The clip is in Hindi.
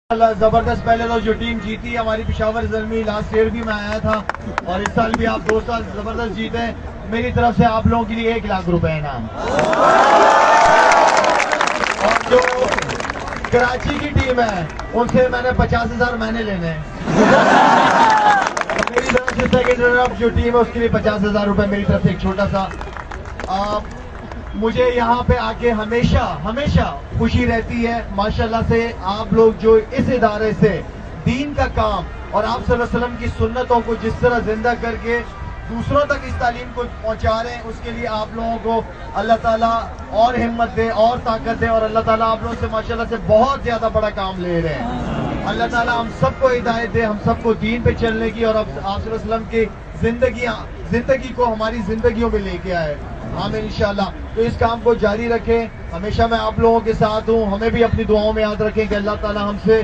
जबरदस्त। पहले तो जो टीम जीती हमारी पेशावर ज़ल्मी, लास्ट ईयर भी मैं आया था और इस साल भी आप 2 साल जबरदस्त जीते। मेरी तरफ से आप लोगों के लिए 1 लाख रुपए इनाम। और जो कराची की टीम है उनसे मैंने 50,000 मैंने लेने हैं। मेरी तरफ से सेकंड रनर अप जो टीम है उसके लिए 50,000 रुपए मेरी तरफ से एक छोटा सा। मुझे यहाँ पे आके हमेशा हमेशा खुशी रहती है माशाल्लाह से। आप लोग जो इस इदारे से दीन का काम और आप सल्लल्लाहु अलैहि वसल्लम की सुन्नतों को जिस तरह जिंदा करके दूसरों तक इस तालीम को पहुंचा रहे हैं, उसके लिए आप लोगों को अल्लाह ताला और हिम्मत दे और ताकत दे। और अल्लाह ताला आप लोगों से माशाल्लाह से बहुत ज्यादा बड़ा काम ले रहे हैं। अल्लाह ताला हम सबको हिदायत दे, हम सबको दीन पे चलने की और आप सल्लल्लाहु अलैहि वसल्लम की जिंदगी को हमारी जिंदगियों में लेके आए। आमीन इंशाल्लाह। तो इस काम को जारी रखें। हमेशा मैं आप लोगों के साथ हूँ। हमें भी अपनी दुआओं में याद रखें कि अल्लाह ताला हमसे